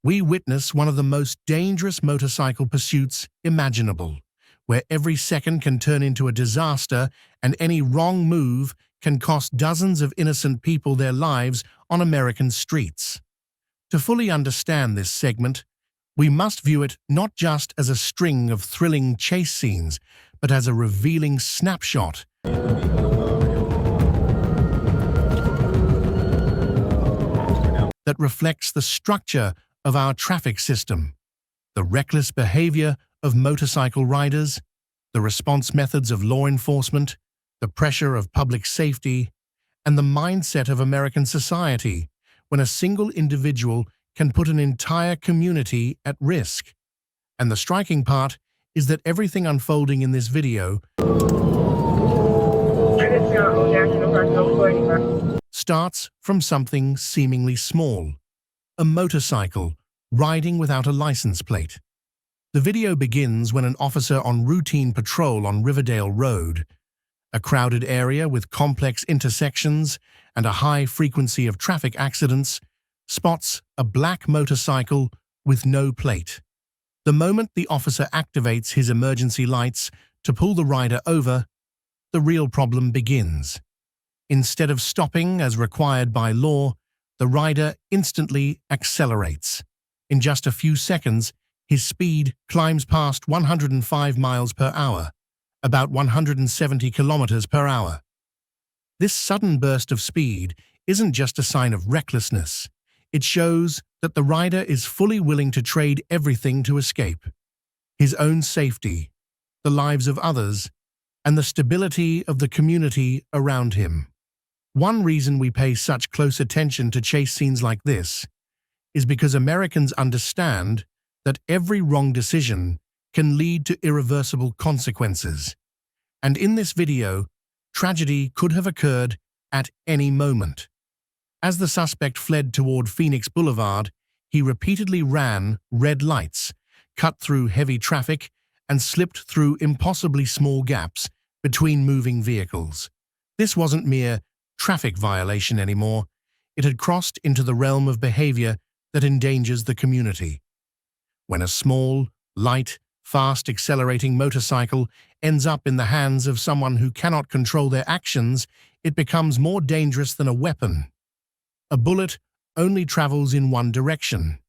We witness one of the most dangerous motorcycle pursuits imaginable, where every second can turn into a disaster and any wrong move can cost dozens of innocent people their lives on American streets. To fully understand this segment, we must view it not just as a string of thrilling chase scenes, but as a revealing snapshot that reflects the structure of our traffic system, the reckless behavior of motorcycle riders, the response methods of law enforcement, the pressure of public safety, and the mindset of American society when a single individual can put an entire community at risk. And the striking part is that everything unfolding in this video starts from something seemingly small, a motorcycle riding without a license plate. The video begins when an officer on routine patrol on Riverdale Road, a crowded area with complex intersections and a high frequency of traffic accidents, spots a black motorcycle with no plate. The moment the officer activates his emergency lights to pull the rider over, the real problem begins. Instead of stopping as required by law, the rider instantly accelerates. In just a few seconds, his speed climbs past 105 miles per hour, about 170 kilometers per hour. This sudden burst of speed isn't just a sign of recklessness. It shows that the rider is fully willing to trade everything to escape: his own safety, the lives of others, and the stability of the community around him. One reason we pay such close attention to chase scenes like this is because Americans understand that every wrong decision can lead to irreversible consequences. And in this video, tragedy could have occurred at any moment. As the suspect fled toward Phoenix Boulevard, he repeatedly ran red lights, cut through heavy traffic, and slipped through impossibly small gaps between moving vehicles. This wasn't mere traffic violation anymore. It had crossed into the realm of behavior that endangers the community. When a small, light, fast accelerating motorcycle ends up in the hands of someone who cannot control their actions, it becomes more dangerous than a weapon. A bullet only travels in one direction,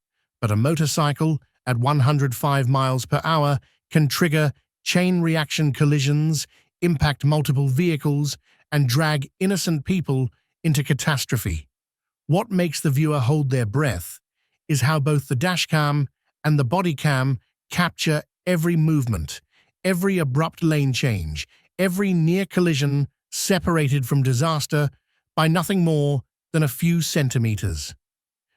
but a motorcycle at 105 miles per hour can trigger chain reaction collisions, impact multiple vehicles, and drag innocent people into catastrophe. What makes the viewer hold their breath is how both the dashcam and the body cam capture every movement, every abrupt lane change, every near collision separated from disaster by nothing more than a few centimeters.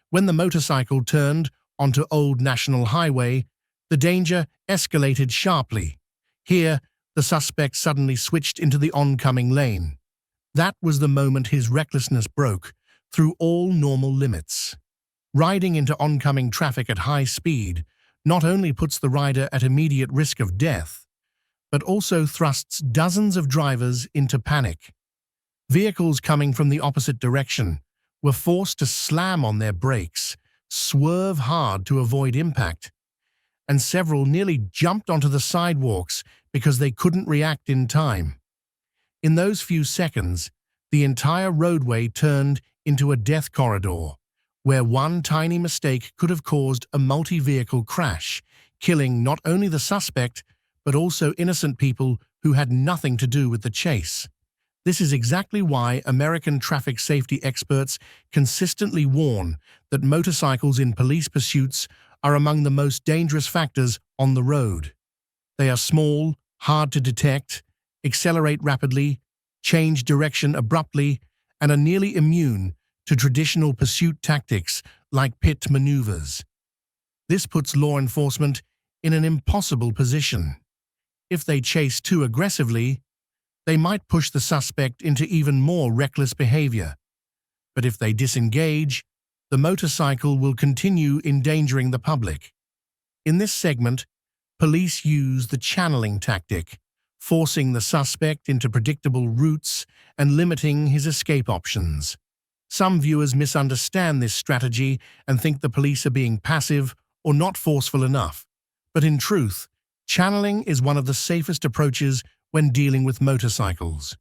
When the motorcycle turned onto Old National Highway, the danger escalated sharply. Here, the suspect suddenly switched into the oncoming lane. That was the moment his recklessness broke through all normal limits. Riding into oncoming traffic at high speed not only puts the rider at immediate risk of death, but also thrusts dozens of drivers into panic. Vehicles coming from the opposite direction were forced to slam on their brakes, swerve hard to avoid impact, and several nearly jumped onto the sidewalks because they couldn't react in time. In those few seconds, the entire roadway turned into a death corridor, where one tiny mistake could have caused a multi-vehicle crash, killing not only the suspect, but also innocent people who had nothing to do with the chase. This is exactly why American traffic safety experts consistently warn that motorcycles in police pursuits are among the most dangerous factors on the road. They are small, hard to detect, accelerate rapidly, change direction abruptly, and are nearly immune to traditional pursuit tactics like pit maneuvers. This puts law enforcement in an impossible position. If they chase too aggressively, they might push the suspect into even more reckless behavior. But if they disengage, the motorcycle will continue endangering the public. In this segment, police use the channeling tactic, forcing the suspect into predictable routes and limiting his escape options. Some viewers misunderstand this strategy and think the police are being passive or not forceful enough. But in truth, channeling is one of the safest approaches when dealing with motorcycles.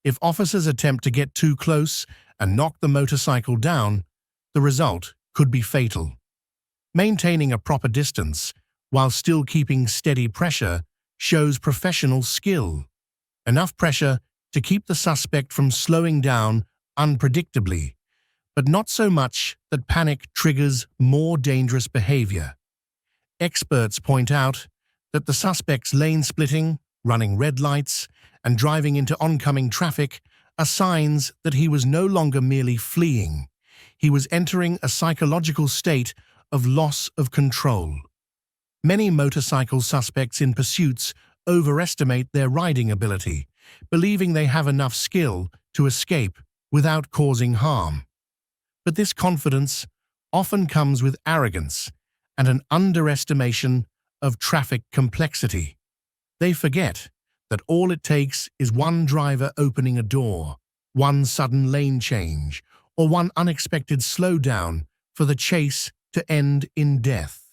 If officers attempt to get too close and knock the motorcycle down, the result could be fatal. Maintaining a proper distance while still keeping steady pressure shows professional skill. Enough pressure to keep the suspect from slowing down unpredictably, but not so much that panic triggers more dangerous behavior. Experts point out that the suspect's lane splitting, running red lights, and driving into oncoming traffic are signs that he was no longer merely fleeing. He was entering a psychological state of loss of control. Many motorcycle suspects in pursuits overestimate their riding ability, believing they have enough skill to escape without causing harm. But this confidence often comes with arrogance and an underestimation of traffic complexity. They forget that all it takes is one driver opening a door, one sudden lane change, or one unexpected slowdown for the chase to end in death.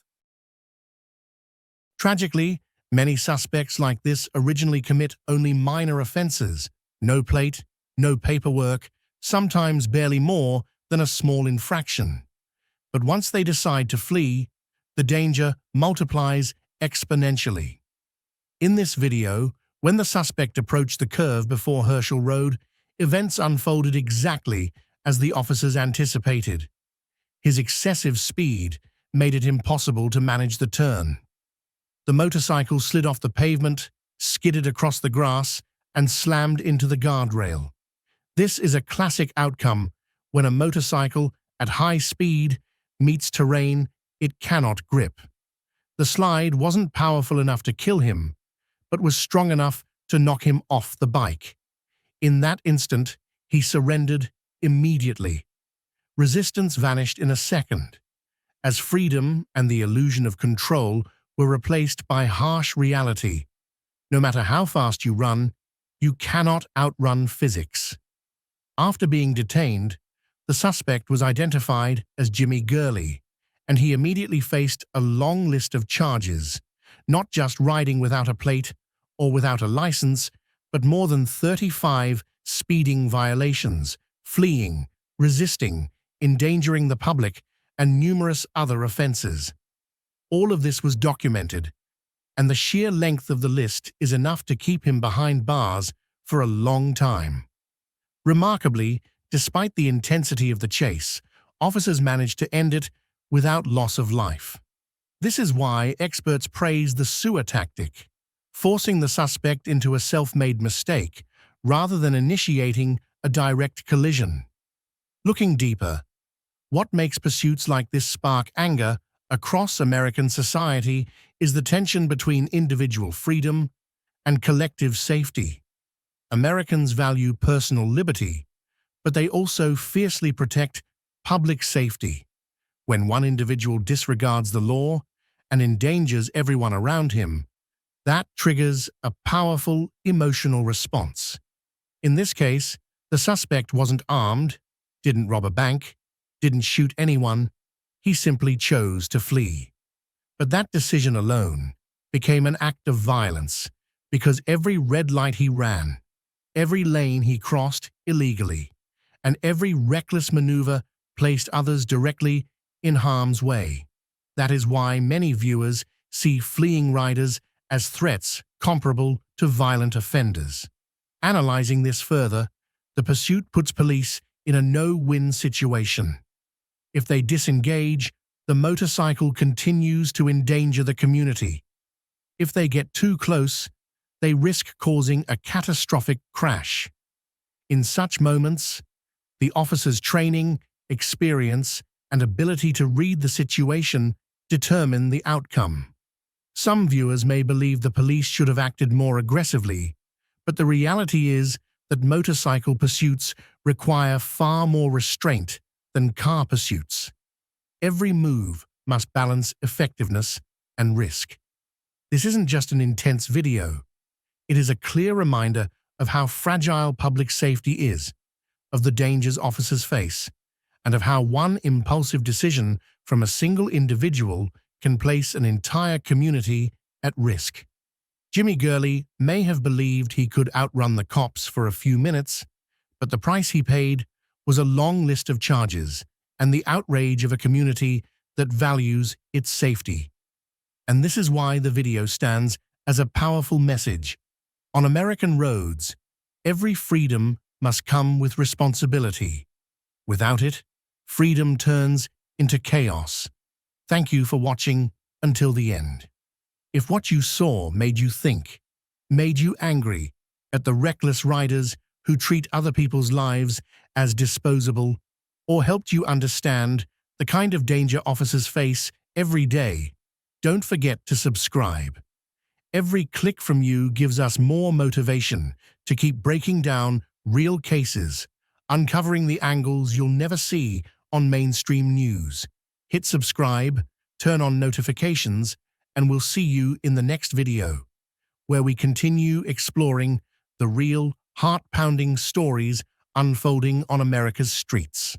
Tragically, many suspects like this originally commit only minor offenses, no plate, no paperwork, sometimes barely more than a small infraction. But once they decide to flee, the danger multiplies exponentially. In this video, when the suspect approached the curve before Herschel Road, events unfolded exactly as the officers anticipated. His excessive speed made it impossible to manage the turn. The motorcycle slid off the pavement, skidded across the grass, and slammed into the guardrail. This is a classic outcome when a motorcycle at high speed meets terrain it cannot grip. The slide wasn't powerful enough to kill him, but was strong enough to knock him off the bike. In that instant, he surrendered immediately. Resistance vanished in a second, as freedom and the illusion of control were replaced by harsh reality. No matter how fast you run, you cannot outrun physics. After being detained, the suspect was identified as Girly, and he immediately faced a long list of charges, not just riding without a plate or without a license, but more than 35 speeding violations, fleeing, resisting, endangering the public, and numerous other offenses. All of this was documented, and the sheer length of the list is enough to keep him behind bars for a long time. Remarkably, despite the intensity of the chase, officers managed to end it without loss of life. This is why experts praise the sewer tactic, forcing the suspect into a self-made mistake rather than initiating a direct collision. Looking deeper, what makes pursuits like this spark anger across American society is the tension between individual freedom and collective safety. Americans value personal liberty, but they also fiercely protect public safety. When one individual disregards the law and endangers everyone around him, that triggers a powerful emotional response. In this case, the suspect wasn't armed, didn't rob a bank, didn't shoot anyone. He simply chose to flee. But that decision alone became an act of violence because every red light he ran, every lane he crossed illegally, and every reckless maneuver placed others directly in harm's way. That is why many viewers see fleeing riders as threats comparable to violent offenders. Analyzing this further, the pursuit puts police in a no-win situation. If they disengage, the motorcycle continues to endanger the community. If they get too close, they risk causing a catastrophic crash. In such moments, the officer's training, experience, and ability to read the situation determine the outcome. Some viewers may believe the police should have acted more aggressively, but the reality is that motorcycle pursuits require far more restraint than car pursuits. Every move must balance effectiveness and risk. This isn't just an intense video. It is a clear reminder of how fragile public safety is, of the dangers officers face, and of how one impulsive decision from a single individual can place an entire community at risk. Jimmy Girly may have believed he could outrun the cops for a few minutes, but the price he paid was a long list of charges and the outrage of a community that values its safety. And this is why the video stands as a powerful message. On American roads, every freedom must come with responsibility. Without it, freedom turns into chaos. Thank you for watching until the end. If what you saw made you think, made you angry at the reckless riders who treat other people's lives as disposable, or helped you understand the kind of danger officers face every day, don't forget to subscribe. Every click from you gives us more motivation to keep breaking down real cases, uncovering the angles you'll never see on mainstream news. Hit subscribe, turn on notifications, and we'll see you in the next video, where we continue exploring the real, heart-pounding stories unfolding on America's streets.